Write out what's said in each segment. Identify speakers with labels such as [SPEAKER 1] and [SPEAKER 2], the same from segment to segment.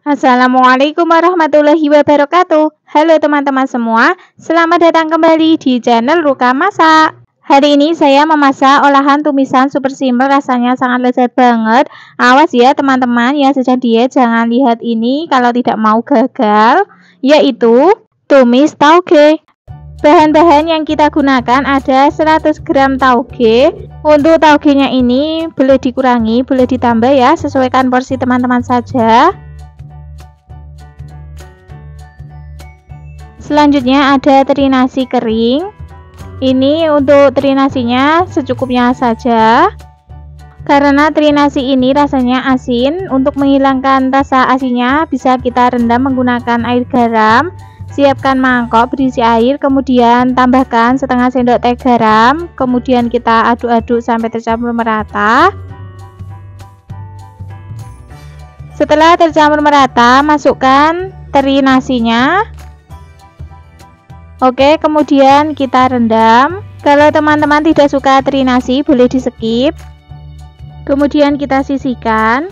[SPEAKER 1] Assalamualaikum warahmatullahi wabarakatuh. Halo teman-teman semua, selamat datang kembali di channel Ruka Masak. Hari ini saya memasak olahan tumisan super simpel, rasanya sangat lezat banget. Awas ya teman-teman yang sedang diet, jangan lihat ini kalau tidak mau gagal, yaitu tumis tauge. Bahan-bahan yang kita gunakan ada 100 gram tauge. Untuk taugenya ini boleh dikurangi, boleh ditambah ya, sesuaikan porsi teman-teman saja. Selanjutnya ada teri nasi kering. Ini untuk teri nasinya secukupnya saja. Karena teri nasi ini rasanya asin, untuk menghilangkan rasa asinnya bisa kita rendam menggunakan air garam. Siapkan mangkok berisi air, kemudian tambahkan setengah sendok teh garam, kemudian kita aduk-aduk sampai tercampur merata. Setelah tercampur merata, masukkan teri nasinya. Oke, kemudian kita rendam. Kalau teman-teman tidak suka teri nasi, boleh di skip. Kemudian kita sisihkan.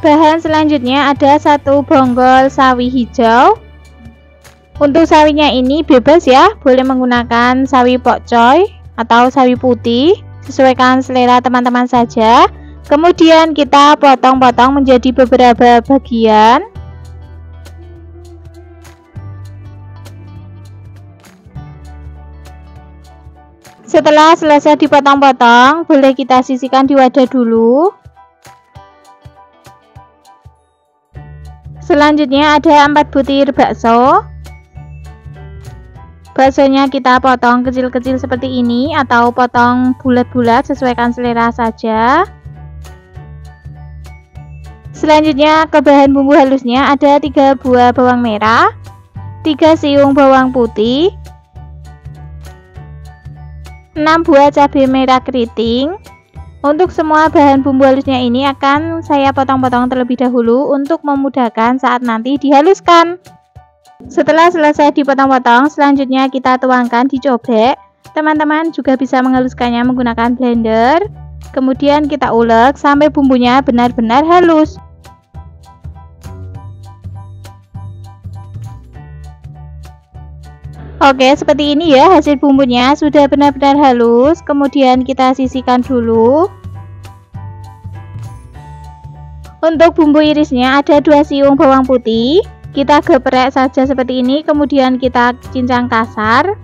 [SPEAKER 1] Bahan selanjutnya ada 1 bonggol sawi hijau. Untuk sawinya ini bebas ya, boleh menggunakan sawi pokcoy atau sawi putih, sesuaikan selera teman-teman saja. Kemudian kita potong-potong menjadi beberapa bagian. Setelah selesai dipotong-potong, boleh kita sisihkan di wadah dulu. Selanjutnya ada 4 butir bakso. Baksonya kita potong kecil-kecil seperti ini atau potong bulat-bulat, sesuaikan selera saja. Selanjutnya ke bahan bumbu halusnya ada 3 buah bawang merah, 3 siung bawang putih, 6 buah cabai merah keriting. Untuk semua bahan bumbu halusnya ini akan saya potong-potong terlebih dahulu untuk memudahkan saat nanti dihaluskan. Setelah selesai dipotong-potong, selanjutnya kita tuangkan di cobek. Teman-teman juga bisa menghaluskannya menggunakan blender. Kemudian kita ulek sampai bumbunya benar-benar halus. Oke, seperti ini ya hasil bumbunya, sudah benar-benar halus. Kemudian kita sisihkan dulu. Untuk bumbu irisnya ada 2 siung bawang putih. Kita geprek saja seperti ini, kemudian kita cincang kasar.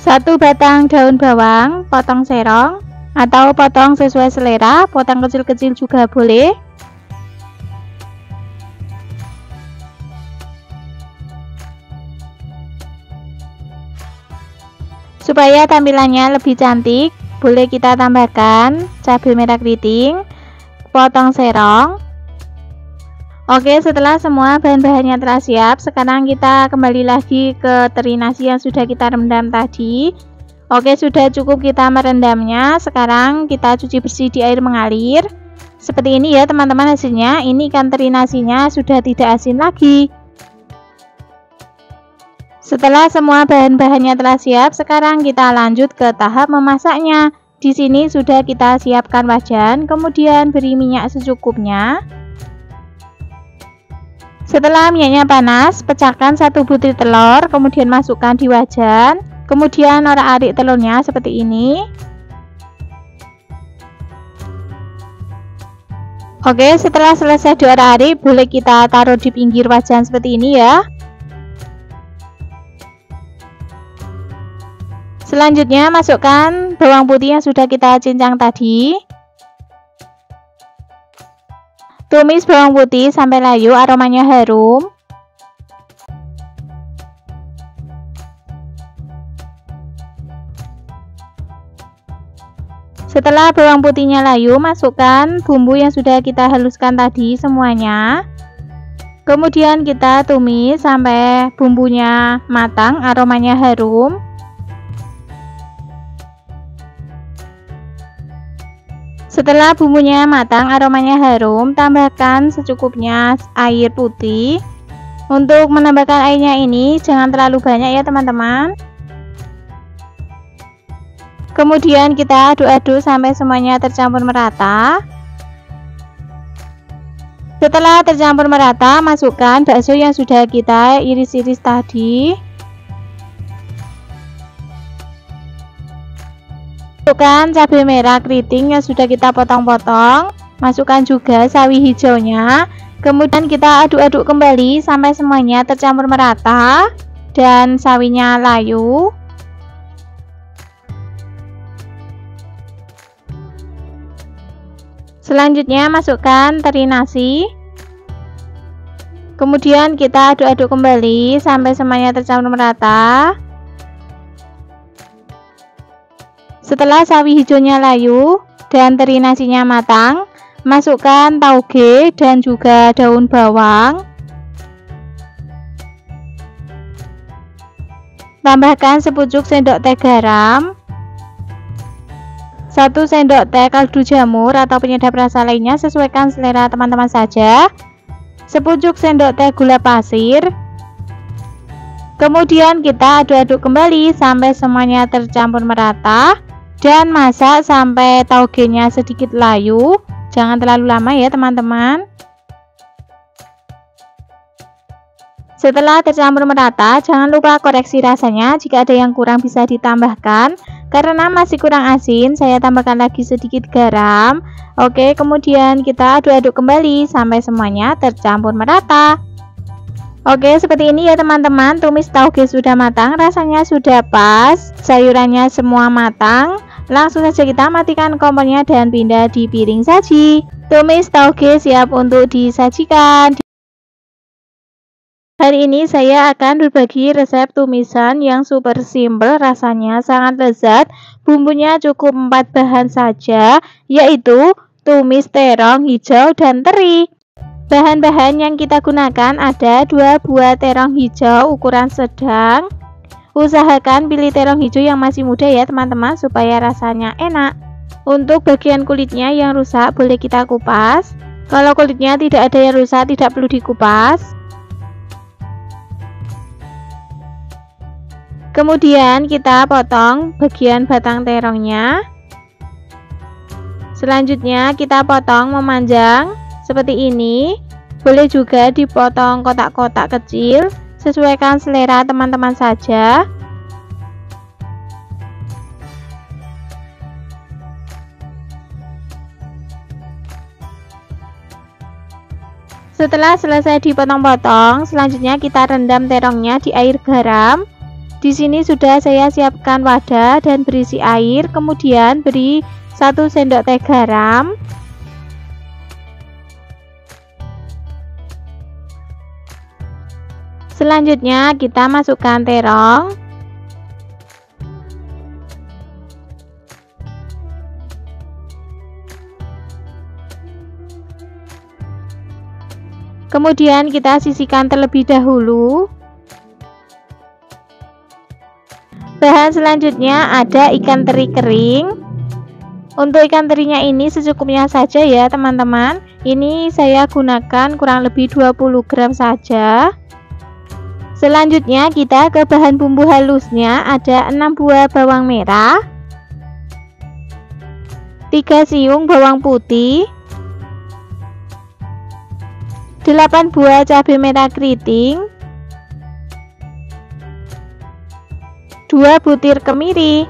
[SPEAKER 1] Satu batang daun bawang, potong serong atau potong sesuai selera, potong kecil-kecil juga boleh. Supaya tampilannya lebih cantik, boleh kita tambahkan cabai merah keriting, potong serong. Oke, setelah semua bahan-bahannya telah siap, sekarang kita kembali lagi ke teri nasi yang sudah kita rendam tadi. Oke, sudah cukup kita merendamnya. Sekarang kita cuci bersih di air mengalir. Seperti ini ya teman-teman hasilnya. Ini ikan teri nasinya sudah tidak asin lagi. Setelah semua bahan-bahannya telah siap, sekarang kita lanjut ke tahap memasaknya. Di sini sudah kita siapkan wajan, kemudian beri minyak secukupnya. Setelah minyaknya panas, pecahkan 1 butir telur, kemudian masukkan di wajan. Kemudian orak-arik telurnya seperti ini. Oke, setelah selesai diorak-arik, boleh kita taruh di pinggir wajan seperti ini ya. Selanjutnya masukkan bawang putih yang sudah kita cincang tadi. Tumis bawang putih sampai layu, aromanya harum. Setelah bawang putihnya layu, masukkan bumbu yang sudah kita haluskan tadi semuanya. Kemudian kita tumis sampai bumbunya matang, aromanya harum. Setelah bumbunya matang, aromanya harum, tambahkan secukupnya air putih. Untuk menambahkan airnya ini jangan terlalu banyak ya teman-teman. Kemudian kita aduk-aduk sampai semuanya tercampur merata. Setelah tercampur merata, masukkan bakso yang sudah kita iris-iris tadi. Masukkan cabai merah keriting yang sudah kita potong-potong. Masukkan juga sawi hijaunya. Kemudian kita aduk-aduk kembali sampai semuanya tercampur merata dan sawinya layu. Selanjutnya masukkan teri nasi. Kemudian kita aduk-aduk kembali sampai semuanya tercampur merata. Setelah sawi hijaunya layu dan teri nasinya matang, masukkan tauge dan juga daun bawang. Tambahkan sepucuk sendok teh garam, 1 sendok teh kaldu jamur atau penyedap rasa lainnya, sesuaikan selera teman-teman saja. Sepucuk sendok teh gula pasir. Kemudian kita aduk-aduk kembali sampai semuanya tercampur merata dan masak sampai taugenya sedikit layu. Jangan terlalu lama ya teman-teman. Setelah tercampur merata, jangan lupa koreksi rasanya. Jika ada yang kurang bisa ditambahkan. Karena masih kurang asin, saya tambahkan lagi sedikit garam. Oke, kemudian kita aduk-aduk kembali sampai semuanya tercampur merata. Oke, seperti ini ya teman-teman. Tumis tauge sudah matang, rasanya sudah pas, sayurannya semua matang. Langsung saja kita matikan kompornya dan pindah di piring saji. Tumis tauge siap untuk disajikan. Hari ini saya akan berbagi resep tumisan yang super simple, rasanya sangat lezat. Bumbunya cukup 4 bahan saja, yaitu tumis terong hijau dan teri. Bahan-bahan yang kita gunakan ada 2 buah terong hijau ukuran sedang. Usahakan pilih terong hijau yang masih muda ya teman-teman, supaya rasanya enak. Untuk bagian kulitnya yang rusak boleh kita kupas. Kalau kulitnya tidak ada yang rusak, tidak perlu dikupas. Kemudian kita potong bagian batang terongnya. Selanjutnya kita potong memanjang seperti ini. Boleh juga dipotong kotak-kotak kecil, sesuaikan selera teman-teman saja. Setelah selesai dipotong-potong, selanjutnya kita rendam terongnya di air garam. Di sini sudah saya siapkan wadah dan berisi air, kemudian beri 1 sendok teh garam. Selanjutnya kita masukkan terong. Kemudian kita sisihkan terlebih dahulu. Bahan selanjutnya ada ikan teri kering. Untuk ikan terinya ini secukupnya saja ya teman-teman. Ini saya gunakan kurang lebih 20 gram saja. Selanjutnya kita ke bahan bumbu halusnya. Ada 6 buah bawang merah, 3 siung bawang putih, 8 buah cabai merah keriting, 2 butir kemiri.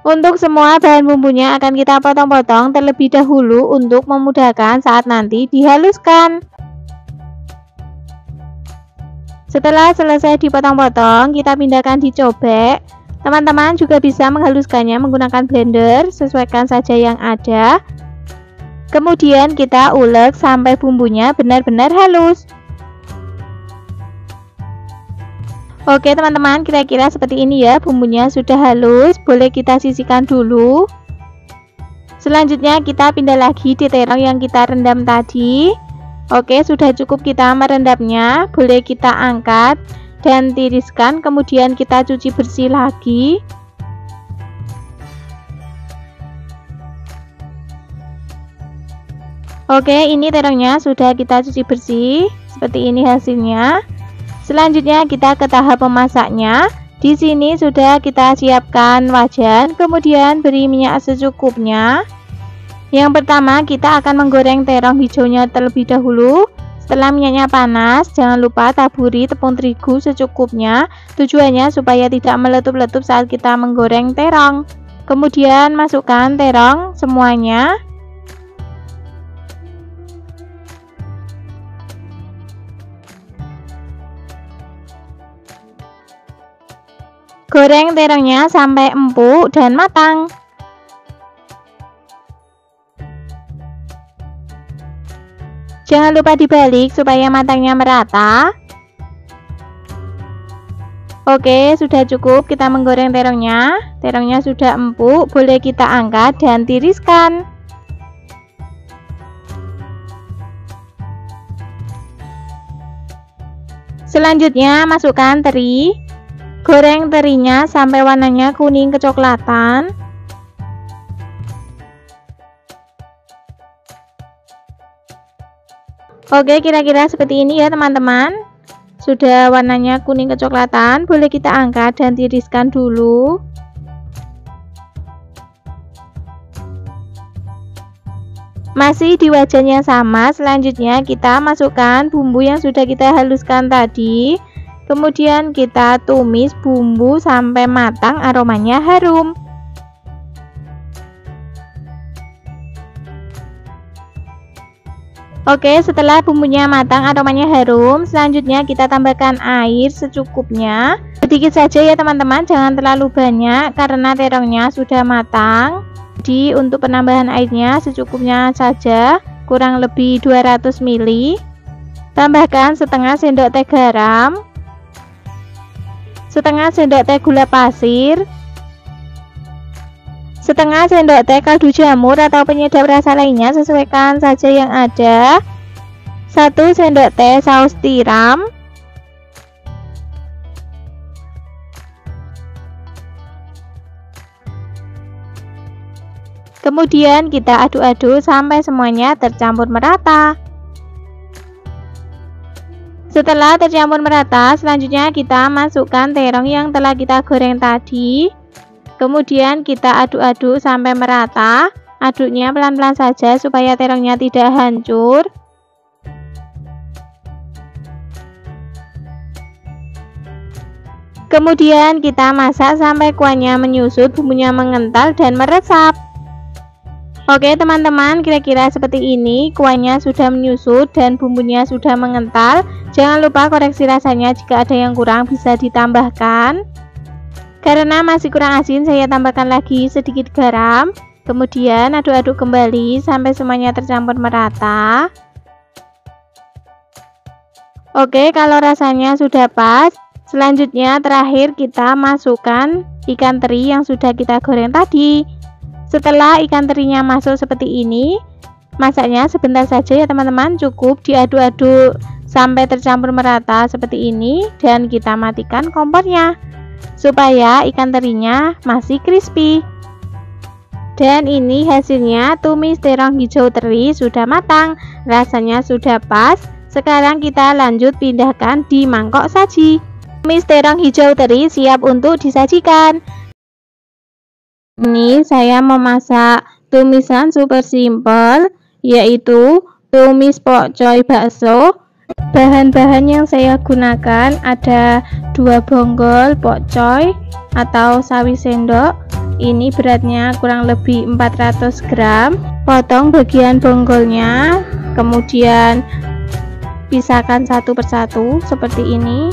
[SPEAKER 1] Untuk semua bahan bumbunya akan kita potong-potong terlebih dahulu untuk memudahkan saat nanti dihaluskan. Setelah selesai dipotong-potong, kita pindahkan di cobek. Teman-teman juga bisa menghaluskannya menggunakan blender, sesuaikan saja yang ada. Kemudian kita ulek sampai bumbunya benar-benar halus. Oke teman-teman, kira-kira seperti ini ya, bumbunya sudah halus, boleh kita sisihkan dulu. Selanjutnya kita pindah lagi di terong yang kita rendam tadi. Oke, sudah cukup kita merendamnya, boleh kita angkat dan tiriskan, kemudian kita cuci bersih lagi. Oke, ini terongnya sudah kita cuci bersih. Seperti ini hasilnya. Selanjutnya kita ke tahap memasaknya. Di sini sudah kita siapkan wajan, kemudian beri minyak secukupnya. Yang pertama kita akan menggoreng terong hijaunya terlebih dahulu. Setelah minyaknya panas, jangan lupa taburi tepung terigu secukupnya. Tujuannya supaya tidak meletup-letup saat kita menggoreng terong. Kemudian masukkan terong semuanya. Goreng terongnya sampai empuk dan matang. Jangan lupa dibalik supaya matangnya merata. Oke, sudah cukup kita menggoreng terongnya. Terongnya sudah empuk, boleh kita angkat dan tiriskan. Selanjutnya masukkan teri. Goreng terinya sampai warnanya kuning kecoklatan. Oke, kira-kira seperti ini ya teman-teman. Sudah warnanya kuning kecoklatan, boleh kita angkat dan tiriskan dulu. Masih di wajan yang sama, selanjutnya kita masukkan bumbu yang sudah kita haluskan tadi. Kemudian kita tumis bumbu sampai matang, aromanya harum. Oke, setelah bumbunya matang, aromanya harum, selanjutnya kita tambahkan air secukupnya. Sedikit saja ya teman-teman, jangan terlalu banyak karena terongnya sudah matang. Jadi untuk penambahan airnya secukupnya saja, kurang lebih 200 ml. Tambahkan setengah sendok teh garam, setengah sendok teh gula pasir, setengah sendok teh kaldu jamur atau penyedap rasa lainnya, sesuaikan saja yang ada. 1 sendok teh saus tiram, kemudian kita aduk-aduk sampai semuanya tercampur merata. Setelah tercampur merata, selanjutnya kita masukkan terong yang telah kita goreng tadi. Kemudian kita aduk-aduk sampai merata. Aduknya pelan-pelan saja supaya terongnya tidak hancur. Kemudian kita masak sampai kuahnya menyusut, bumbunya mengental dan meresap. Oke teman-teman, kira-kira seperti ini. Kuahnya sudah menyusut dan bumbunya sudah mengental. Jangan lupa koreksi rasanya, jika ada yang kurang bisa ditambahkan. Karena masih kurang asin, saya tambahkan lagi sedikit garam. Kemudian aduk-aduk kembali sampai semuanya tercampur merata. Oke, kalau rasanya sudah pas, selanjutnya terakhir kita masukkan ikan teri yang sudah kita goreng tadi. Setelah ikan terinya masuk seperti ini, masaknya sebentar saja ya teman-teman, cukup diaduk-aduk sampai tercampur merata seperti ini dan kita matikan kompornya supaya ikan terinya masih crispy. Dan ini hasilnya, tumis terong hijau teri sudah matang, rasanya sudah pas. Sekarang kita lanjut pindahkan di mangkok saji. Tumis terong hijau teri siap untuk disajikan. Ini saya memasak tumisan super simple, yaitu tumis pokcoy bakso. Bahan-bahan yang saya gunakan ada 2 bonggol pokcoy atau sawi sendok. Ini beratnya kurang lebih 400 gram. Potong bagian bonggolnya, kemudian pisahkan satu persatu seperti ini.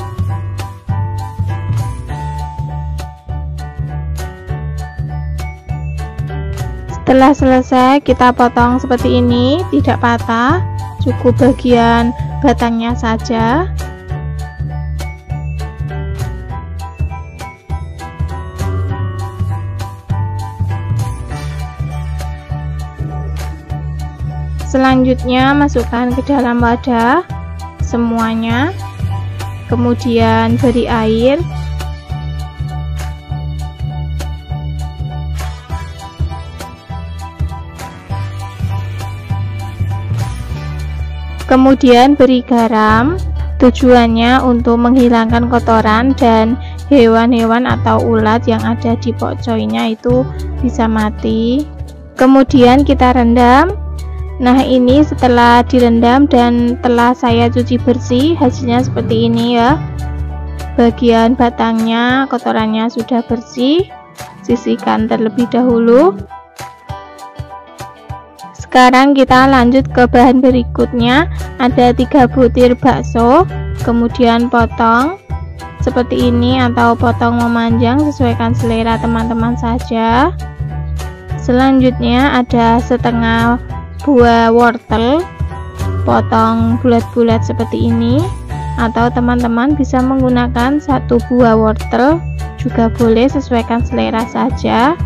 [SPEAKER 1] Setelah selesai kita potong seperti ini, tidak patah, cukup bagian batangnya saja. Selanjutnya masukkan ke dalam wadah semuanya, kemudian beri air. Kemudian beri garam, tujuannya untuk menghilangkan kotoran dan hewan-hewan atau ulat yang ada di pokcoynya itu bisa mati. Kemudian kita rendam. Nah, ini setelah direndam dan telah saya cuci bersih, hasilnya seperti ini ya. Bagian batangnya, kotorannya sudah bersih. Sisihkan terlebih dahulu. Sekarang kita lanjut ke bahan berikutnya. Ada 3 butir bakso, kemudian potong seperti ini atau potong memanjang, sesuaikan selera teman-teman saja. Selanjutnya ada setengah buah wortel, potong bulat-bulat seperti ini, atau teman-teman bisa menggunakan 1 buah wortel juga boleh, sesuaikan selera saja.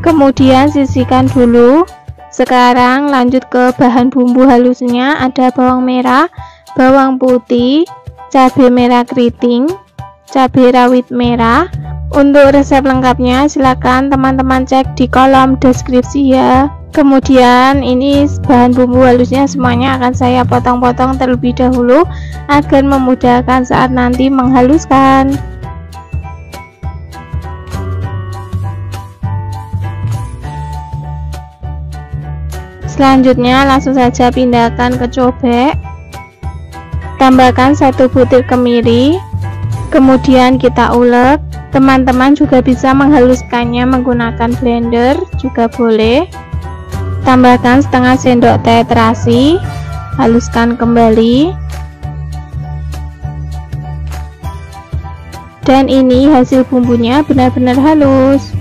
[SPEAKER 1] Kemudian sisihkan dulu. Sekarang lanjut ke bahan bumbu halusnya. Ada bawang merah, bawang putih, cabai merah keriting, cabai rawit merah. Untuk resep lengkapnya silakan teman-teman cek di kolom deskripsi ya. Kemudian ini bahan bumbu halusnya semuanya akan saya potong-potong terlebih dahulu agar memudahkan saat nanti menghaluskan. Selanjutnya langsung saja pindahkan ke cobek. Tambahkan 1 butir kemiri. Kemudian kita ulek. Teman-teman juga bisa menghaluskannya menggunakan blender juga boleh. Tambahkan setengah sendok teh terasi. Haluskan kembali. Dan ini hasil bumbunya benar-benar halus.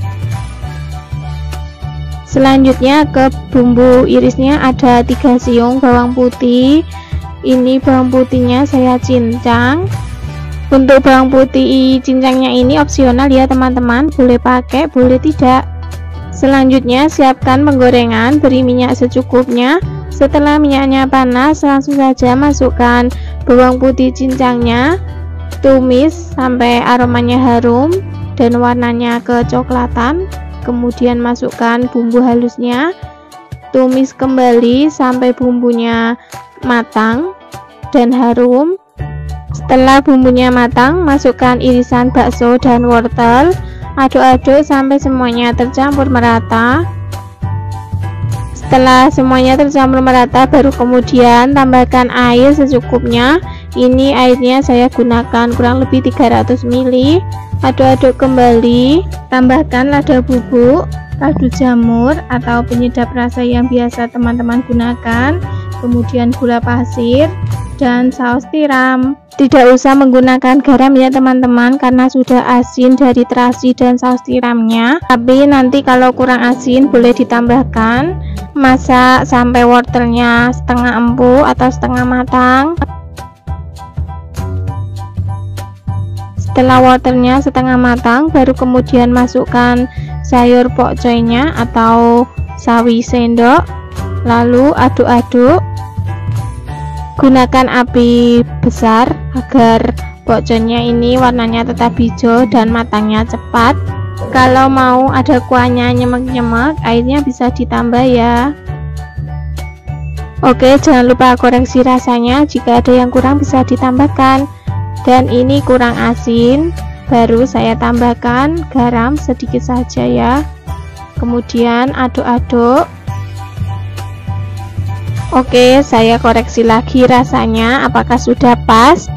[SPEAKER 1] Selanjutnya ke bumbu irisnya, ada 3 siung bawang putih. Ini bawang putihnya saya cincang. Untuk bawang putih cincangnya ini opsional ya teman-teman, boleh pakai boleh tidak. Selanjutnya siapkan penggorengan, beri minyak secukupnya. Setelah minyaknya panas, langsung saja masukkan bawang putih cincangnya. Tumis sampai aromanya harum dan warnanya kecoklatan. Kemudian masukkan bumbu halusnya, tumis kembali sampai bumbunya matang dan harum. Setelah bumbunya matang, masukkan irisan bakso dan wortel, aduk-aduk sampai semuanya tercampur merata. Setelah semuanya tercampur merata, baru kemudian tambahkan air secukupnya. Ini airnya saya gunakan kurang lebih 300 ml. Aduk-aduk kembali. Tambahkan lada bubuk, kaldu jamur atau penyedap rasa yang biasa teman-teman gunakan, kemudian gula pasir dan saus tiram. Tidak usah menggunakan garam ya teman-teman, karena sudah asin dari terasi dan saus tiramnya. Tapi nanti kalau kurang asin boleh ditambahkan. Masak sampai wortelnya setengah empuk atau setengah matang. Setelah wortelnya setengah matang, baru kemudian masukkan sayur pokcoynya atau sawi sendok, lalu aduk-aduk. Gunakan api besar agar pokcoynya ini warnanya tetap hijau dan matangnya cepat. Kalau mau ada kuahnya nyemek-nyemek, airnya bisa ditambah ya. Oke, jangan lupa koreksi rasanya, jika ada yang kurang bisa ditambahkan. Dan ini kurang asin, baru saya tambahkan garam sedikit saja ya. Kemudian aduk-aduk. Oke, saya koreksi lagi rasanya apakah sudah pas.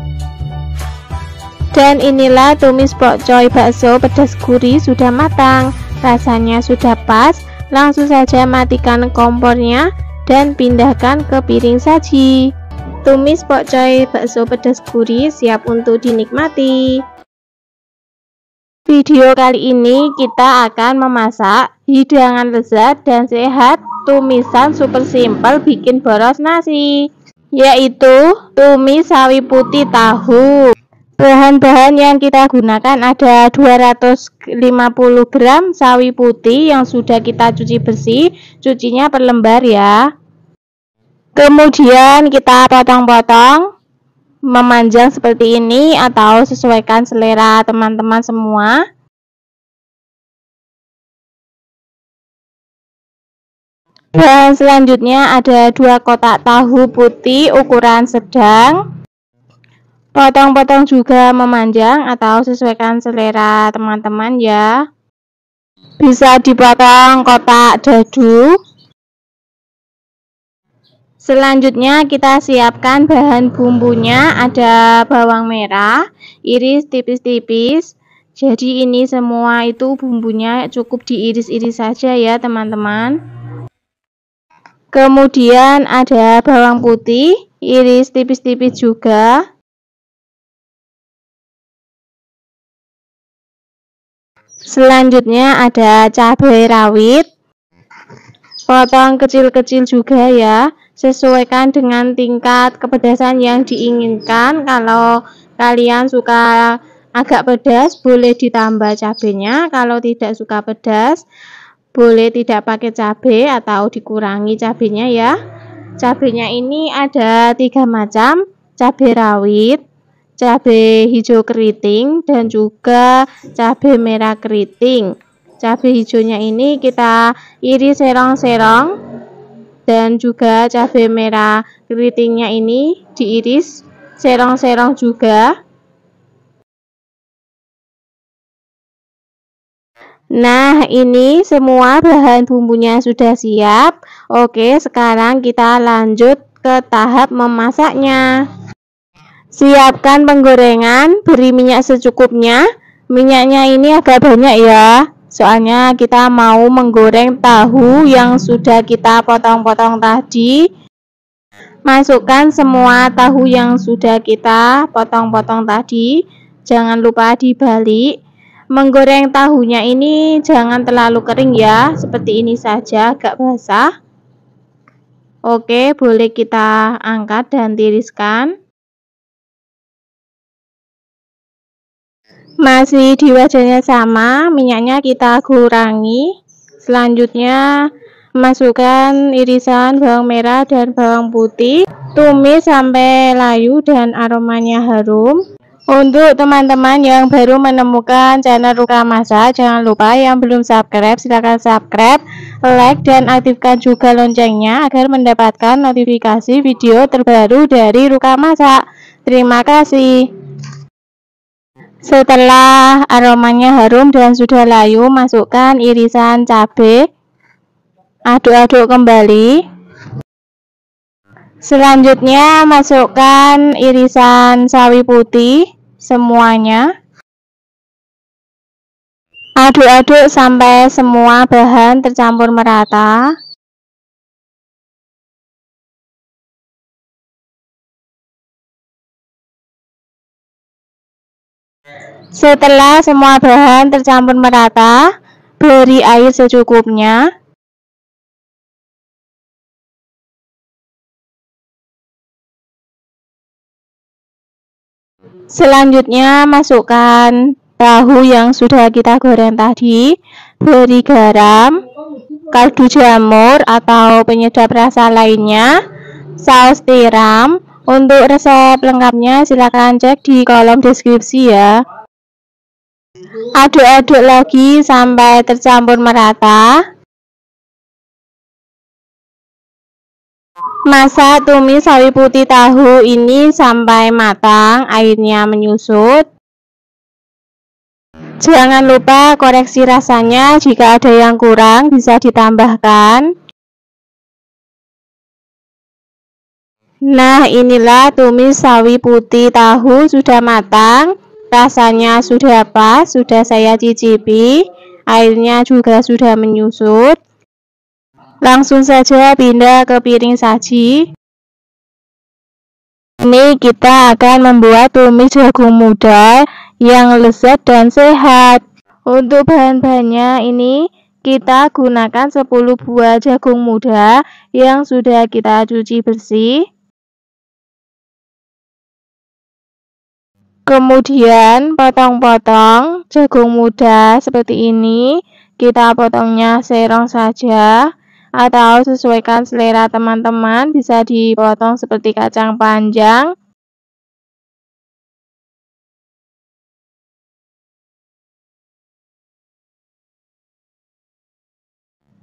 [SPEAKER 1] Dan inilah tumis pokcoy bakso pedas gurih sudah matang, rasanya sudah pas. Langsung saja matikan kompornya dan pindahkan ke piring saji. Tumis pokcoy bakso pedas gurih siap untuk dinikmati. Video kali ini kita akan memasak hidangan lezat dan sehat, tumisan super simpel bikin boros nasi, yaitu tumis sawi putih tahu. Bahan-bahan yang kita gunakan ada 250 gram sawi putih yang sudah kita cuci bersih, cucinya per lembar ya. Kemudian kita potong-potong memanjang seperti ini atau sesuaikan selera teman-teman semua. Dan selanjutnya ada 2 kotak tahu putih ukuran sedang. Potong-potong juga memanjang atau sesuaikan selera teman-teman ya. Bisa dipotong kotak dadu. Selanjutnya kita siapkan bahan bumbunya, ada bawang merah, iris tipis-tipis. Jadi ini semua itu bumbunya cukup diiris-iris saja ya teman-teman. Kemudian ada bawang putih, iris tipis-tipis juga. Selanjutnya ada cabai rawit. Potong kecil-kecil juga ya, sesuaikan dengan tingkat kepedasan yang diinginkan. Kalau kalian suka agak pedas, boleh ditambah cabenya. Kalau tidak suka pedas, boleh tidak pakai cabai atau dikurangi cabenya ya. Cabenya ini ada 3 macam, cabai rawit, cabai hijau keriting, dan juga cabai merah keriting. Cabai hijaunya ini kita iris serong-serong, dan juga cabai merah keritingnya ini diiris serong-serong juga. Nah, ini semua bahan bumbunya sudah siap. Oke, sekarang kita lanjut ke tahap memasaknya. Siapkan penggorengan, beri minyak secukupnya. Minyaknya ini agak banyak ya, soalnya kita mau menggoreng tahu yang sudah kita potong-potong tadi. Masukkan semua tahu yang sudah kita potong-potong tadi. Jangan lupa dibalik. Menggoreng tahunya ini jangan terlalu kering ya, seperti ini saja, agak basah. Oke, boleh kita angkat dan tiriskan. Masih di wajahnya sama, minyaknya kita kurangi. Selanjutnya masukkan irisan bawang merah dan bawang putih. Tumis sampai layu dan aromanya harum. Untuk teman-teman yang baru menemukan channel Ruka Masak, jangan lupa yang belum subscribe silahkan subscribe, like, dan aktifkan juga loncengnya agar mendapatkan notifikasi video terbaru dari Ruka Masak. Terima kasih. Setelah aromanya harum dan sudah layu, masukkan irisan cabai. Aduk-aduk kembali. Selanjutnya masukkan irisan sawi putih semuanya. Aduk-aduk sampai semua bahan tercampur merata. Setelah semua bahan tercampur merata, beri air secukupnya. Selanjutnya masukkan tahu yang sudah kita goreng tadi, beri garam, kaldu jamur atau penyedap rasa lainnya, saus tiram. Untuk resep lengkapnya silakan cek di kolom deskripsi ya. Aduk-aduk lagi sampai tercampur merata. Masak tumis sawi putih tahu ini sampai matang, airnya menyusut. Jangan lupa koreksi rasanya, jika ada yang kurang bisa ditambahkan. Nah, inilah tumis sawi putih tahu sudah matang. Rasanya sudah pas, sudah saya cicipi. Airnya juga sudah menyusut. Langsung saja pindah ke piring saji. Ini kita akan membuat tumis jagung muda yang lezat dan sehat. Untuk bahan-bahannya ini kita gunakan 10 buah jagung muda yang sudah kita cuci bersih. Kemudian potong-potong jagung muda seperti ini. Kita potongnya serong saja atau sesuaikan selera teman-teman, bisa dipotong seperti kacang panjang.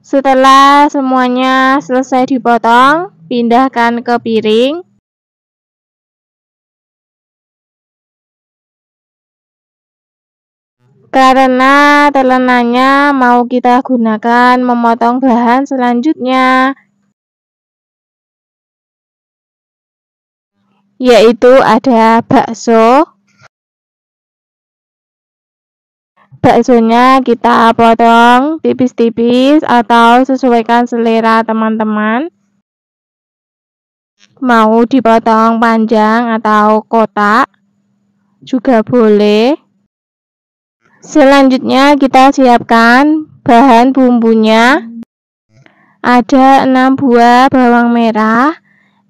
[SPEAKER 1] Setelah semuanya selesai dipotong, pindahkan ke piring. Karena telenannya mau kita gunakan memotong bahan selanjutnya, yaitu ada bakso. Baksonya kita potong tipis-tipis atau sesuaikan selera teman-teman. Mau dipotong panjang atau kotak juga boleh. Selanjutnya kita siapkan bahan bumbunya. Ada 6 buah bawang merah.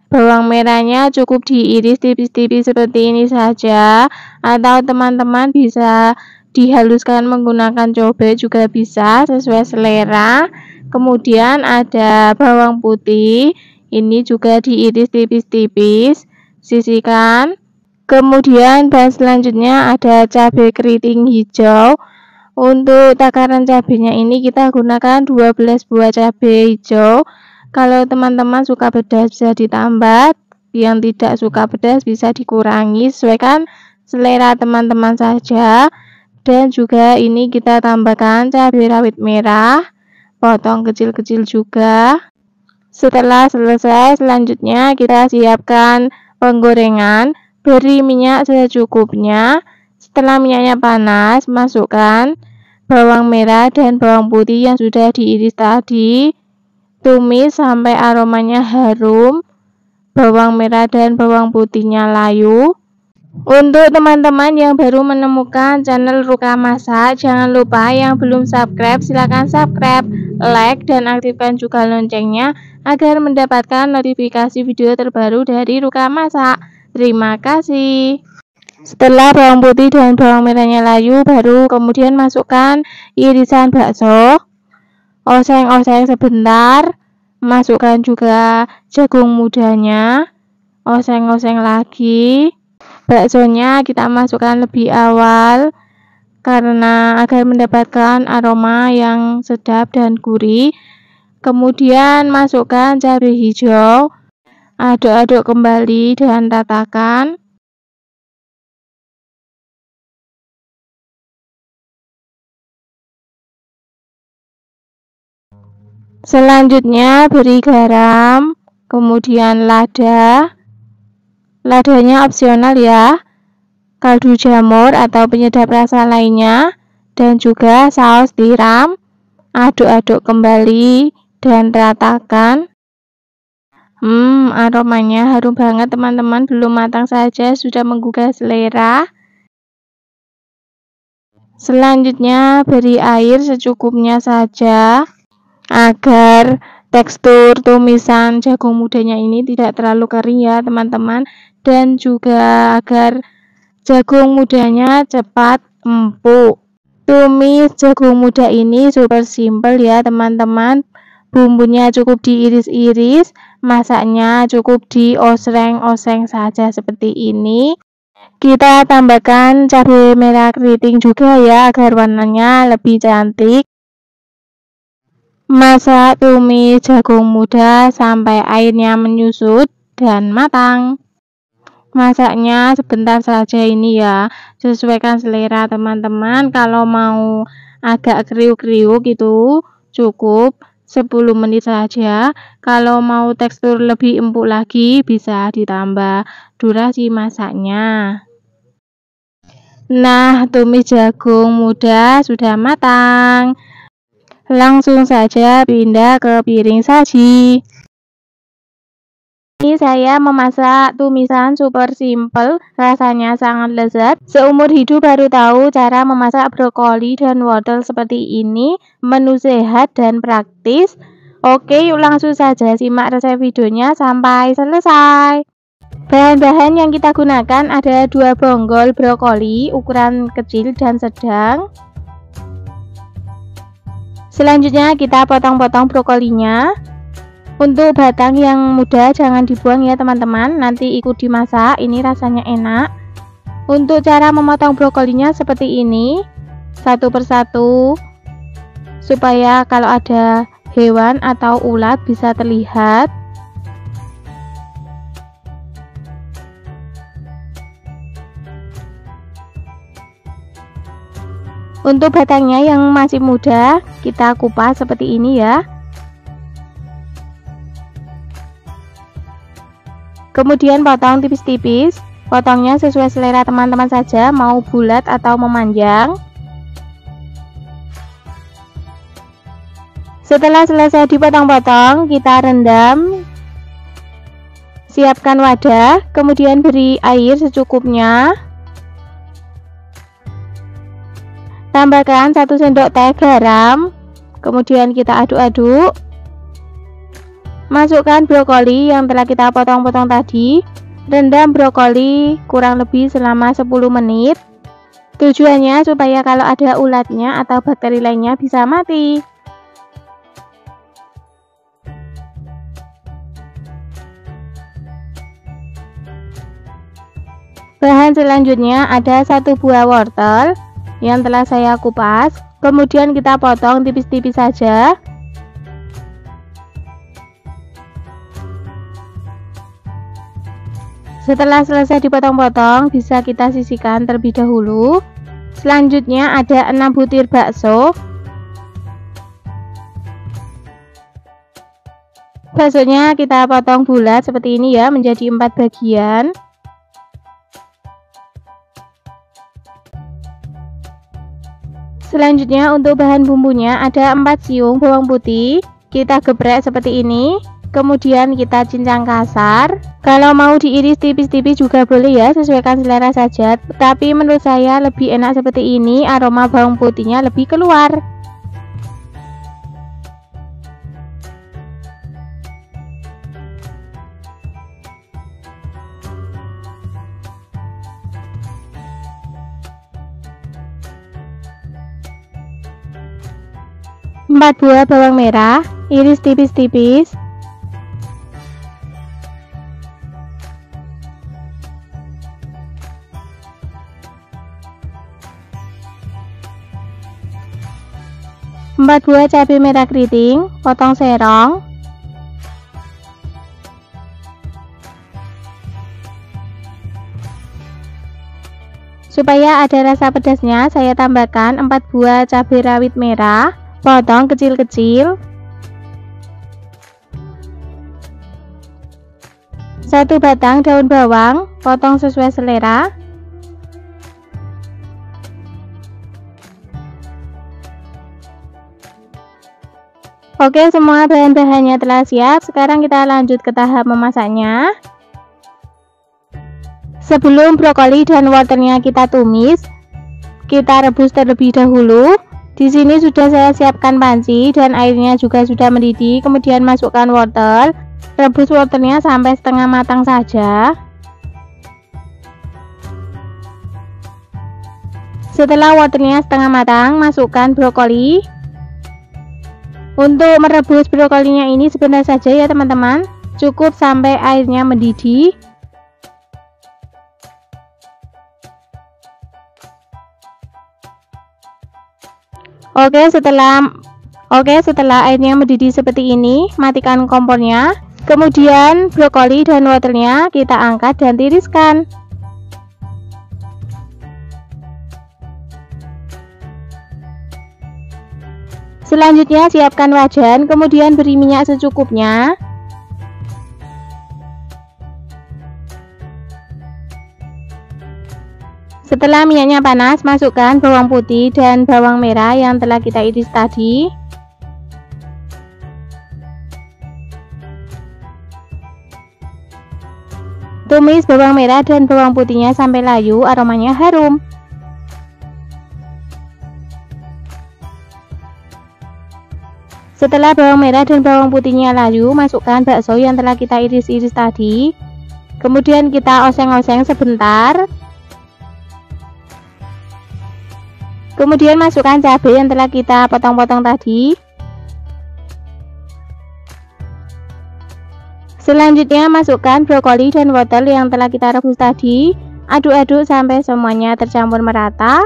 [SPEAKER 1] Bawang merahnya cukup diiris tipis-tipis seperti ini saja, atau teman-teman bisa dihaluskan menggunakan cobek juga bisa, sesuai selera. Kemudian ada bawang putih, ini juga diiris tipis-tipis, sisihkan. Kemudian bahan selanjutnya ada cabai keriting hijau. Untuk takaran cabenya ini kita gunakan 12 buah cabai hijau. Kalau teman-teman suka pedas bisa ditambah, yang tidak suka pedas bisa dikurangi, sesuaikan selera teman-teman saja. Dan juga ini kita tambahkan cabai rawit merah, potong kecil-kecil juga. Setelah selesai, selanjutnya kita siapkan penggorengan. Beri minyak secukupnya. Setelah minyaknya panas, masukkan bawang merah dan bawang putih yang sudah diiris tadi. Tumis sampai aromanya harum, bawang merah dan bawang putihnya layu. Untuk teman-teman yang baru menemukan channel Ruka Masak, jangan lupa yang belum subscribe silahkan subscribe, like, dan aktifkan juga loncengnya agar mendapatkan notifikasi video terbaru dari Ruka Masak. Terima kasih. Setelah bawang putih dan bawang merahnya layu, baru kemudian masukkan irisan bakso. Oseng-oseng sebentar, masukkan juga jagung mudanya, oseng-oseng lagi. Baksonya kita masukkan lebih awal karena agar mendapatkan aroma yang sedap dan gurih. Kemudian masukkan cabai hijau, aduk-aduk kembali dan ratakan. Selanjutnya beri garam, kemudian lada. Ladanya opsional ya, kaldu jamur atau penyedap rasa lainnya, dan juga saus tiram. Aduk-aduk kembali dan ratakan. Aromanya harum banget teman-teman, belum matang saja sudah menggugah selera. Selanjutnya beri air secukupnya saja, agar tekstur tumisan jagung mudanya ini tidak terlalu kering ya teman-teman, dan juga agar jagung mudanya cepat empuk. Tumis jagung muda ini super simple ya teman-teman, bumbunya cukup diiris-iris, masaknya cukup diosreng-osreng saja seperti ini. Kita tambahkan cabai merah keriting juga ya agar warnanya lebih cantik. Masak tumis jagung muda sampai airnya menyusut dan matang. Masaknya sebentar saja ini ya, sesuaikan selera teman-teman. Kalau mau agak kriuk-kriuk itu cukup 10 menit saja. Kalau mau tekstur lebih empuk lagi bisa ditambah durasi masaknya. Nah, tumis jagung muda sudah matang. Langsung saja pindah ke piring saji. Ini saya memasak tumisan super simple, rasanya sangat lezat. Seumur hidup baru tahu cara memasak brokoli dan wortel seperti ini. Menu sehat dan praktis. Oke, yuk langsung saja simak resep videonya sampai selesai. Bahan-bahan yang kita gunakan ada 2 bonggol brokoli ukuran kecil dan sedang. Selanjutnya kita potong-potong brokolinya. Untuk batang yang muda jangan dibuang ya teman-teman, nanti ikut dimasak, ini rasanya enak. Untuk cara memotong brokolinya seperti ini, satu persatu, supaya kalau ada hewan atau ulat bisa terlihat. Untuk batangnya yang masih muda, kita kupas seperti ini ya. Kemudian potong tipis-tipis. Potongnya sesuai selera teman-teman saja, mau bulat atau memanjang. Setelah selesai dipotong-potong, kita rendam. Siapkan wadah, kemudian beri air secukupnya. Tambahkan 1 sendok teh garam, kemudian kita aduk-aduk. Masukkan brokoli yang telah kita potong-potong tadi. Rendam brokoli kurang lebih selama 10 menit. Tujuannya supaya kalau ada ulatnya atau bakteri lainnya bisa mati. Bahan selanjutnya ada 1 buah wortel yang telah saya kupas, kemudian kita potong tipis-tipis saja. Setelah selesai dipotong-potong, bisa kita sisihkan terlebih dahulu. Selanjutnya ada 6 butir bakso. Baksonya kita potong bulat seperti ini ya, menjadi 4 bagian. Selanjutnya untuk bahan bumbunya ada 4 siung bawang putih, kita geprek seperti ini, kemudian kita cincang kasar. Kalau mau diiris tipis-tipis juga boleh ya, sesuaikan selera saja, tapi menurut saya lebih enak seperti ini, aroma bawang putihnya lebih keluar. Empat buah bawang merah, iris tipis-tipis. Empat buah cabai merah keriting, potong serong. Supaya ada rasa pedasnya, saya tambahkan 4 buah cabai rawit merah, potong kecil-kecil. 1 batang daun bawang, potong sesuai selera. Oke, semua bahan-bahannya telah siap. Sekarang kita lanjut ke tahap memasaknya. Sebelum brokoli dan wortelnya kita tumis, kita rebus terlebih dahulu. Di sini sudah saya siapkan panci dan airnya juga sudah mendidih. Kemudian masukkan wortel, rebus wortelnya sampai setengah matang saja. Setelah wortelnya setengah matang, masukkan brokoli. Untuk merebus brokolinya ini sebentar saja ya teman-teman, cukup sampai airnya mendidih. Oke, setelah airnya mendidih seperti ini, matikan kompornya. Kemudian brokoli dan wortelnya kita angkat dan tiriskan. Selanjutnya siapkan wajan, kemudian beri minyak secukupnya. Setelah minyaknya panas, masukkan bawang putih dan bawang merah yang telah kita iris tadi. Tumis bawang merah dan bawang putihnya sampai layu, aromanya harum. Setelah bawang merah dan bawang putihnya layu, masukkan bakso yang telah kita iris-iris tadi. Kemudian kita oseng-oseng sebentar. Kemudian masukkan cabai yang telah kita potong-potong tadi. Selanjutnya masukkan brokoli dan wortel yang telah kita rebus tadi. Aduk-aduk sampai semuanya tercampur merata.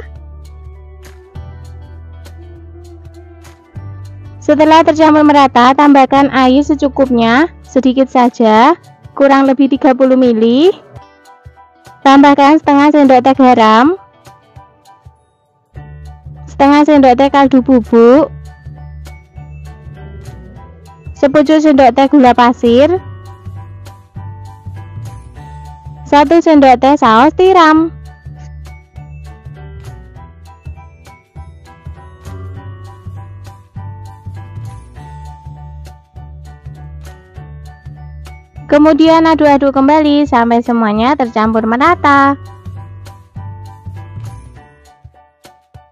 [SPEAKER 1] Setelah tercampur merata, tambahkan air secukupnya, sedikit saja, kurang lebih 30 ml. Tambahkan setengah sendok teh garam, setengah sendok teh kaldu bubuk, sepucuk sendok teh gula pasir, 1 sendok teh saus tiram. Kemudian aduk-aduk kembali sampai semuanya tercampur merata.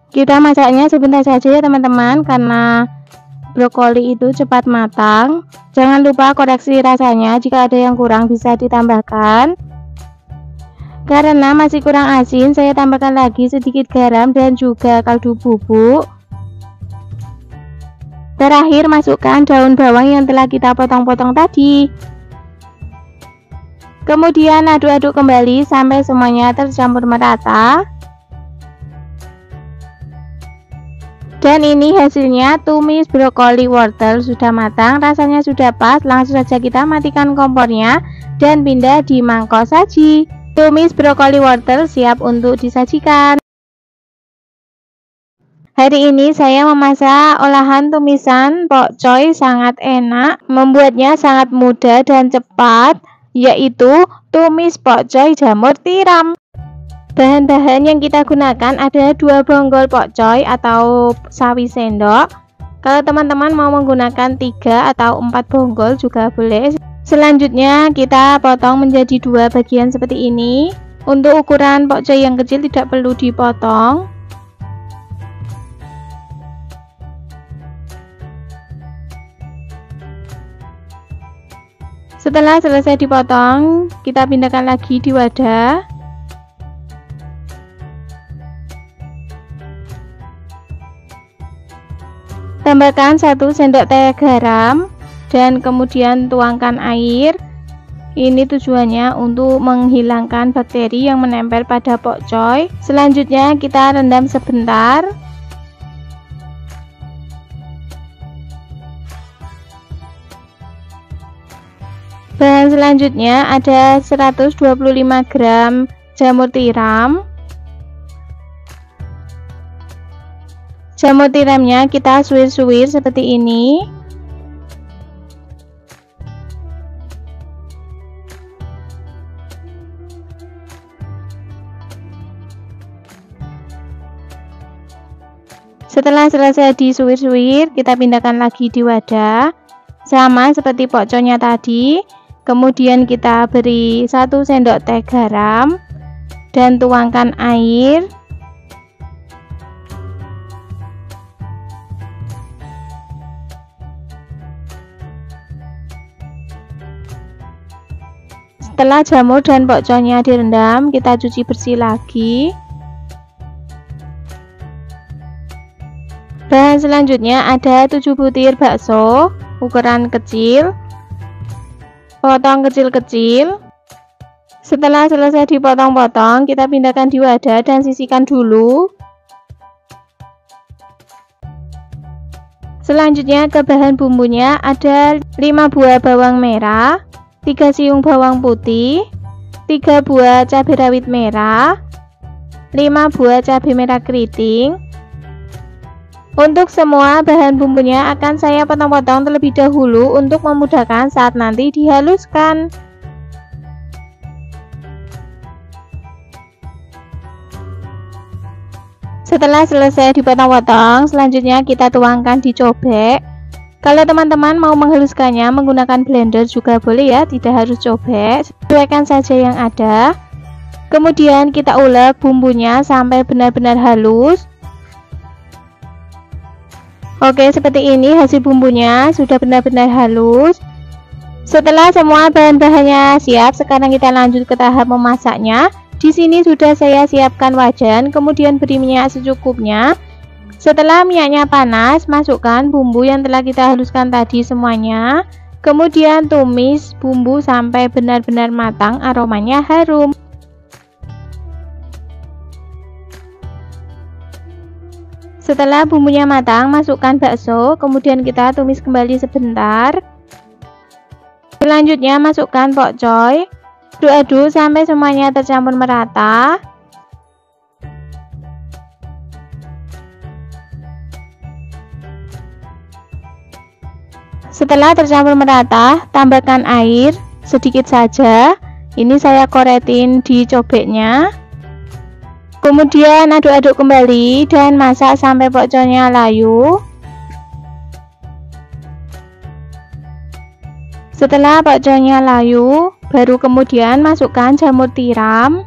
[SPEAKER 1] Kita masaknya sebentar saja ya teman-teman, karena brokoli itu cepat matang. Jangan lupa koreksi rasanya, jika ada yang kurang bisa ditambahkan. Karena masih kurang asin, saya tambahkan lagi sedikit garam dan juga kaldu bubuk. Terakhir masukkan daun bawang yang telah kita potong-potong tadi. Kemudian aduk-aduk kembali sampai semuanya tercampur merata. Dan ini hasilnya, tumis brokoli wortel sudah matang, rasanya sudah pas. Langsung saja kita matikan kompornya dan pindah di mangkok saji. Tumis brokoli wortel siap untuk disajikan. Hari ini saya memasak olahan tumisan pokcoy, sangat enak, membuatnya sangat mudah dan cepat, yaitu tumis pokcoy jamur tiram. Bahan-bahan yang kita gunakan ada 2 bonggol pokcoy atau sawi sendok. Kalau teman-teman mau menggunakan 3 atau 4 bonggol juga boleh. Selanjutnya kita potong menjadi 2 bagian seperti ini. Untuk ukuran pokcoy yang kecil tidak perlu dipotong. Setelah selesai dipotong, kita pindahkan lagi di wadah. Tambahkan 1 sendok teh garam dan kemudian tuangkan air. Ini tujuannya untuk menghilangkan bakteri yang menempel pada pokcoy. Selanjutnya kita rendam sebentar. Bahan selanjutnya ada 125 gram jamur tiram. Jamur tiramnya kita suwir-suwir seperti ini. Setelah selesai disuwir-suwir, kita pindahkan lagi di wadah. Sama seperti pokcoynya tadi. Kemudian kita beri 1 sendok teh garam dan tuangkan air. Setelah jamur dan pokcoynya direndam, kita cuci bersih lagi. Bahan selanjutnya ada 7 butir bakso ukuran kecil. Potong kecil-kecil. Setelah selesai dipotong-potong, kita pindahkan di wadah dan sisihkan dulu. Selanjutnya ke bahan bumbunya ada 5 buah bawang merah, 3 siung bawang putih, 3 buah cabai rawit merah, 5 buah cabai merah keriting. Untuk semua bahan bumbunya akan saya potong-potong terlebih dahulu untuk memudahkan saat nanti dihaluskan. Setelah selesai dipotong-potong, selanjutnya kita tuangkan di cobek. Kalau teman-teman mau menghaluskannya menggunakan blender juga boleh ya, tidak harus cobek, sesuaikan saja yang ada. Kemudian kita ulek bumbunya sampai benar-benar halus. Oke, seperti ini hasil bumbunya sudah benar-benar halus. Setelah semua bahan-bahannya siap, sekarang kita lanjut ke tahap memasaknya. Di sini sudah saya siapkan wajan, kemudian beri minyak secukupnya. Setelah minyaknya panas, masukkan bumbu yang telah kita haluskan tadi semuanya. Kemudian tumis bumbu sampai benar-benar matang, aromanya harum. Setelah bumbunya matang, masukkan bakso, kemudian kita tumis kembali sebentar. Selanjutnya masukkan pokcoy, aduk-aduk sampai semuanya tercampur merata. Setelah tercampur merata, tambahkan air sedikit saja. Ini saya koretin di cobeknya. Kemudian aduk-aduk kembali dan masak sampai pokcoynya layu. Setelah pokcoynya layu, baru kemudian masukkan jamur tiram.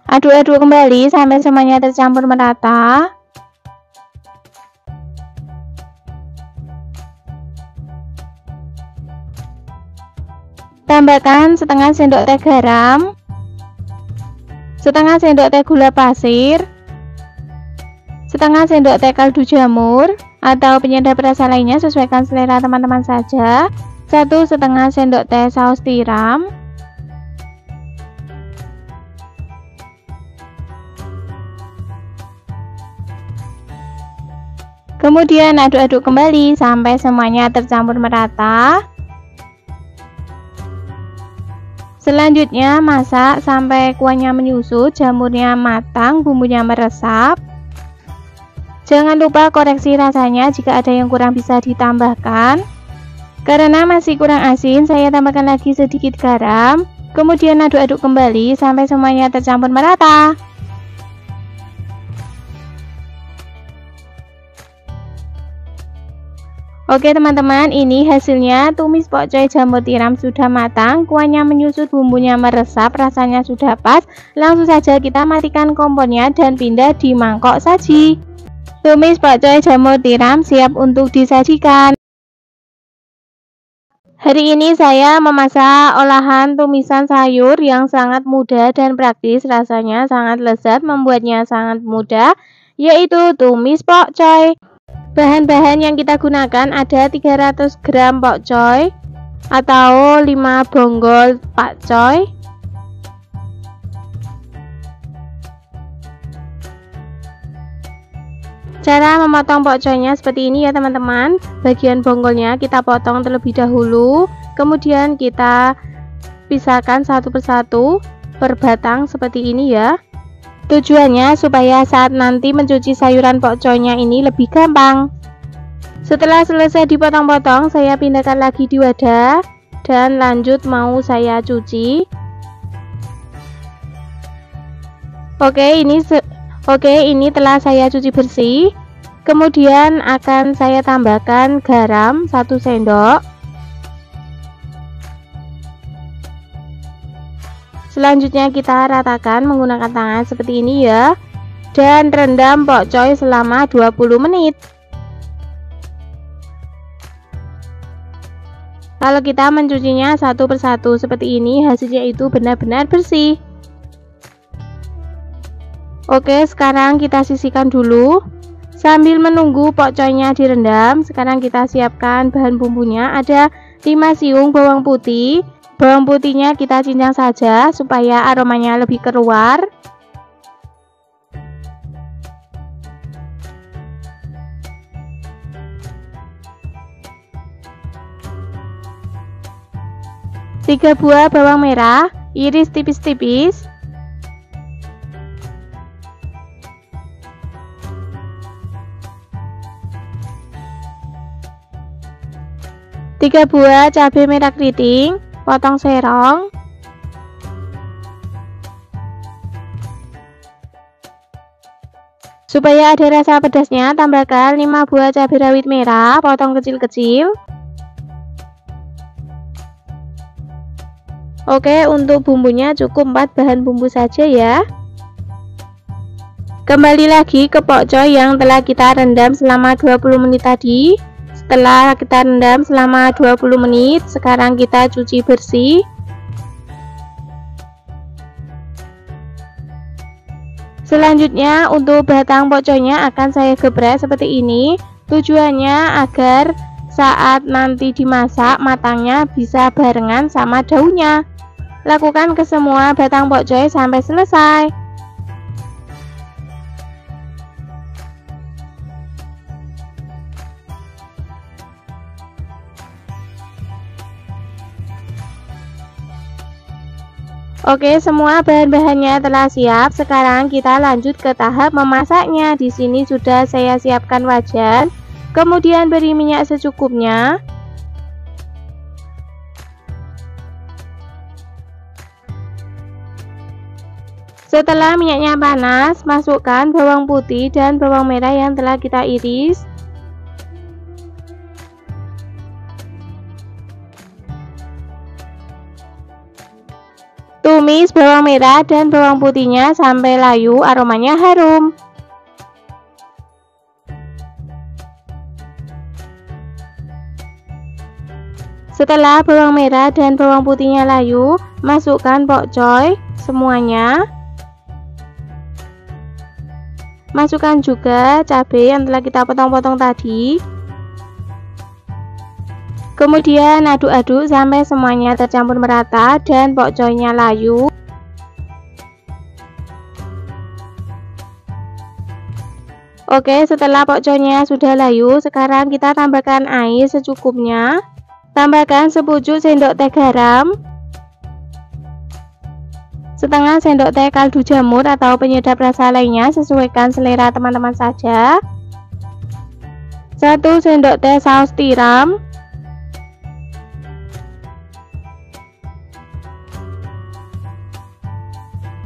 [SPEAKER 1] Aduk-aduk kembali sampai semuanya tercampur merata. Tambahkan setengah sendok teh garam, setengah sendok teh gula pasir, setengah sendok teh kaldu jamur atau penyedap rasa lainnya, sesuaikan selera teman-teman saja. 1,5 sendok teh saus tiram. Kemudian aduk-aduk kembali sampai semuanya tercampur merata. Selanjutnya masak sampai kuahnya menyusut, jamurnya matang, bumbunya meresap. Jangan lupa koreksi rasanya jika ada yang kurang bisa ditambahkan. Karena masih kurang asin, saya tambahkan lagi sedikit garam. Kemudian aduk-aduk kembali sampai semuanya tercampur merata. Oke teman-teman, ini hasilnya tumis pokcoy jamur tiram sudah matang, kuahnya menyusut, bumbunya meresap, rasanya sudah pas. Langsung saja kita matikan kompornya dan pindah di mangkok saji. Tumis pokcoy jamur tiram siap untuk disajikan. Hari ini saya memasak olahan tumisan sayur yang sangat mudah dan praktis, rasanya sangat lezat, membuatnya sangat mudah, yaitu tumis pokcoy. Bahan-bahan yang kita gunakan ada 300 gram pokcoy atau 5 bonggol pakcoy, cara memotong pokcoynya seperti ini ya teman-teman. Bagian bonggolnya kita potong terlebih dahulu, kemudian kita pisahkan satu persatu per batang seperti ini ya. Tujuannya supaya saat nanti mencuci sayuran pokcoynya ini lebih gampang. Setelah selesai dipotong-potong, saya pindahkan lagi di wadah dan lanjut mau saya cuci. Oke, ini telah saya cuci bersih. Kemudian akan saya tambahkan garam 1 sendok. Selanjutnya kita ratakan menggunakan tangan seperti ini ya, dan rendam pokcoy selama 20 menit. Kalau kita mencucinya satu persatu seperti ini, hasilnya itu benar-benar bersih. Oke, sekarang kita sisihkan dulu. Sambil menunggu pokcoynya direndam, sekarang kita siapkan bahan bumbunya. Ada 5 siung bawang putih. Bawang putihnya kita cincang saja supaya aromanya lebih keluar. Tiga buah bawang merah, iris tipis-tipis. 3 buah cabai merah keriting, potong serong. Supaya ada rasa pedasnya, tambahkan 5 buah cabai rawit merah, potong kecil-kecil. Oke, untuk bumbunya cukup 4 bahan bumbu saja ya. Kembali lagi ke pokcoy yang telah kita rendam selama 20 menit tadi. Setelah kita rendam selama 20 menit, sekarang kita cuci bersih. Selanjutnya untuk batang pokcoynya akan saya geprek seperti ini. Tujuannya agar saat nanti dimasak matangnya bisa barengan sama daunnya. Lakukan ke semua batang pokcoy sampai selesai. Oke, semua bahan-bahannya telah siap. Sekarang kita lanjut ke tahap memasaknya. Di sini sudah saya siapkan wajan. Kemudian beri minyak secukupnya. Setelah minyaknya panas, masukkan bawang putih dan bawang merah yang telah kita iris. Tumis bawang merah dan bawang putihnya sampai layu, aromanya harum. Setelah bawang merah dan bawang putihnya layu, masukkan pokcoy semuanya. Masukkan juga cabai yang telah kita potong-potong tadi. Kemudian aduk-aduk sampai semuanya tercampur merata dan pokcoynya layu. Oke, setelah pokcoynya sudah layu, sekarang kita tambahkan air secukupnya. Tambahkan sepucuk sendok teh garam, setengah sendok teh kaldu jamur atau penyedap rasa lainnya, sesuaikan selera teman-teman saja. 1 sendok teh saus tiram.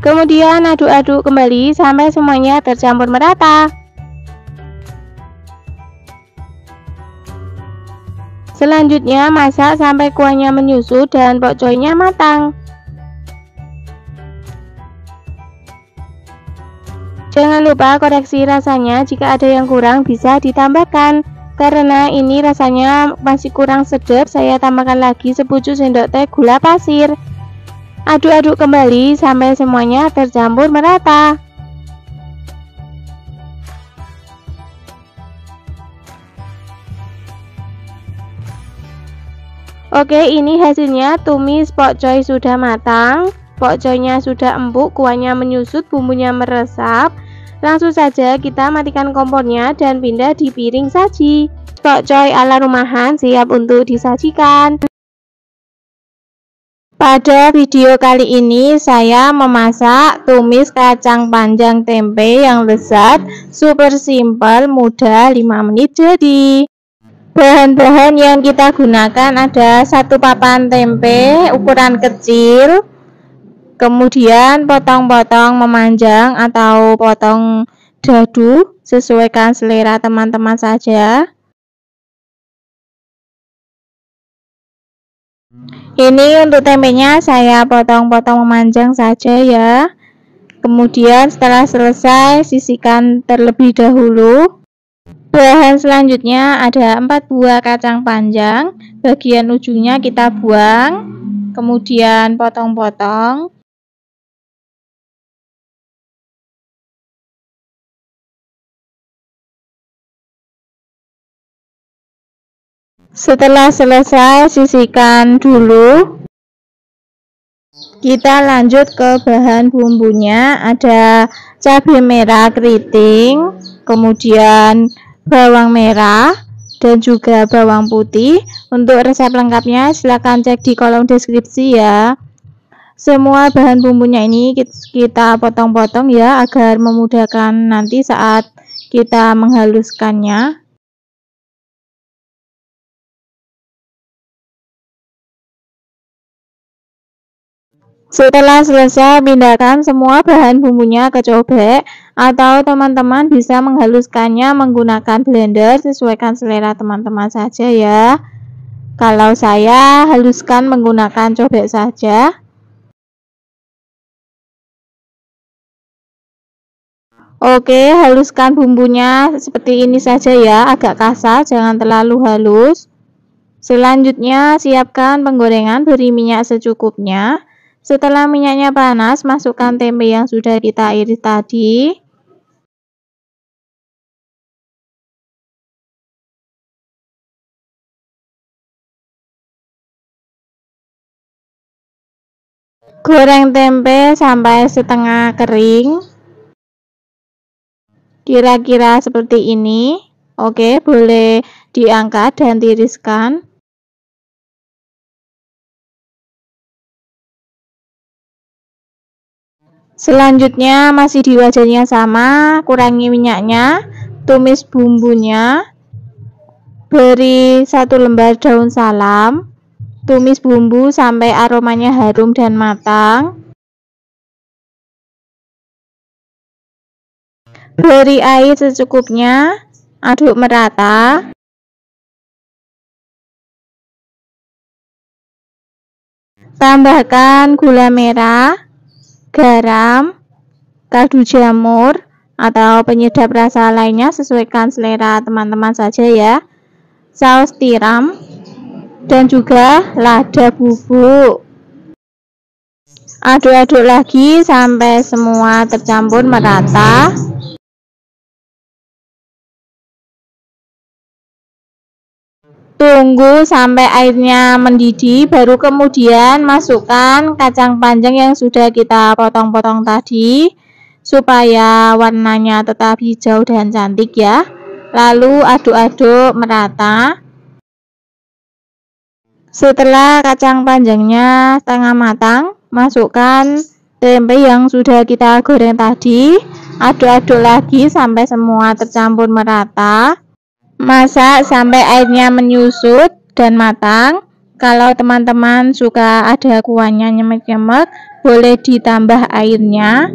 [SPEAKER 1] Kemudian aduk-aduk kembali sampai semuanya tercampur merata. Selanjutnya masak sampai kuahnya menyusut dan pokcoynya matang. Jangan lupa koreksi rasanya, jika ada yang kurang bisa ditambahkan. Karena ini rasanya masih kurang sedap, saya tambahkan lagi sepucuk sendok teh gula pasir. Aduk-aduk kembali sampai semuanya tercampur merata. Oke, ini hasilnya. Tumis pokcoy sudah matang, pokcoynya sudah empuk, kuahnya menyusut, bumbunya meresap. Langsung saja kita matikan kompornya dan pindah di piring saji. Pokcoy ala rumahan siap untuk disajikan. Pada video kali ini saya memasak tumis kacang panjang tempe yang lezat, super simple, mudah, 5 menit jadi. Bahan-bahan yang kita gunakan ada 1 papan tempe ukuran kecil, kemudian potong-potong memanjang atau potong dadu, sesuaikan selera teman-teman saja. Ini untuk tempenya saya potong-potong memanjang saja ya. Kemudian setelah selesai sisihkan terlebih dahulu. Bahan selanjutnya ada 4 buah kacang panjang, bagian ujungnya kita buang, kemudian potong-potong. Setelah selesai sisihkan dulu. Kita lanjut ke bahan bumbunya. Ada cabai merah keriting, kemudian bawang merah dan juga bawang putih. Untuk resep lengkapnya silahkan cek di kolom deskripsi ya. Semua bahan bumbunya ini kita potong-potong ya, agar memudahkan nanti saat kita menghaluskannya. Setelah selesai, pindahkan semua bahan bumbunya ke cobek, atau teman-teman bisa menghaluskannya menggunakan blender, sesuaikan selera teman-teman saja ya. Kalau saya haluskan menggunakan cobek saja. Oke, haluskan bumbunya seperti ini saja ya, agak kasar, jangan terlalu halus. Selanjutnya siapkan penggorengan, beri minyak secukupnya. Setelah minyaknya panas, masukkan tempe yang sudah kita iris tadi. Goreng tempe sampai setengah kering. Kira-kira seperti ini. Oke, boleh diangkat dan tiriskan. Selanjutnya masih di wajan yang sama, kurangi minyaknya, tumis bumbunya, beri 1 lembar daun salam, tumis bumbu sampai aromanya harum dan matang. Beri air secukupnya, aduk merata. Tambahkan gula merah, garam, kaldu jamur, atau penyedap rasa lainnya, sesuaikan selera teman-teman saja ya. Saus tiram, dan juga lada bubuk. Aduk-aduk lagi sampai semua tercampur merata. Tunggu sampai airnya mendidih, baru kemudian masukkan kacang panjang yang sudah kita potong-potong tadi, supaya warnanya tetap hijau dan cantik ya. Lalu aduk-aduk merata. Setelah kacang panjangnya setengah matang, masukkan tempe yang sudah kita goreng tadi. Aduk-aduk lagi sampai semua tercampur merata. Masak sampai airnya menyusut dan matang. Kalau teman-teman suka ada kuahnya nyemek-nyemek, boleh ditambah airnya.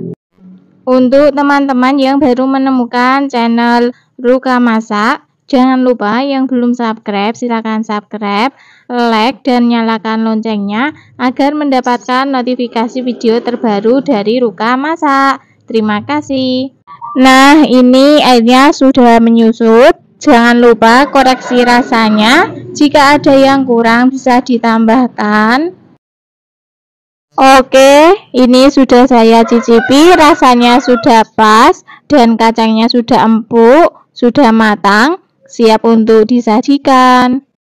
[SPEAKER 1] Untuk teman-teman yang baru menemukan channel Ruka Masak, jangan lupa yang belum subscribe, silahkan subscribe, like, dan nyalakan loncengnya agar mendapatkan notifikasi video terbaru dari Ruka Masak. Terima kasih. Nah, ini airnya sudah menyusut. Jangan lupa koreksi rasanya. Jika ada yang kurang bisa ditambahkan. Oke, ini sudah saya cicipi, rasanya sudah pas dan kacangnya sudah empuk, sudah matang, siap untuk disajikan.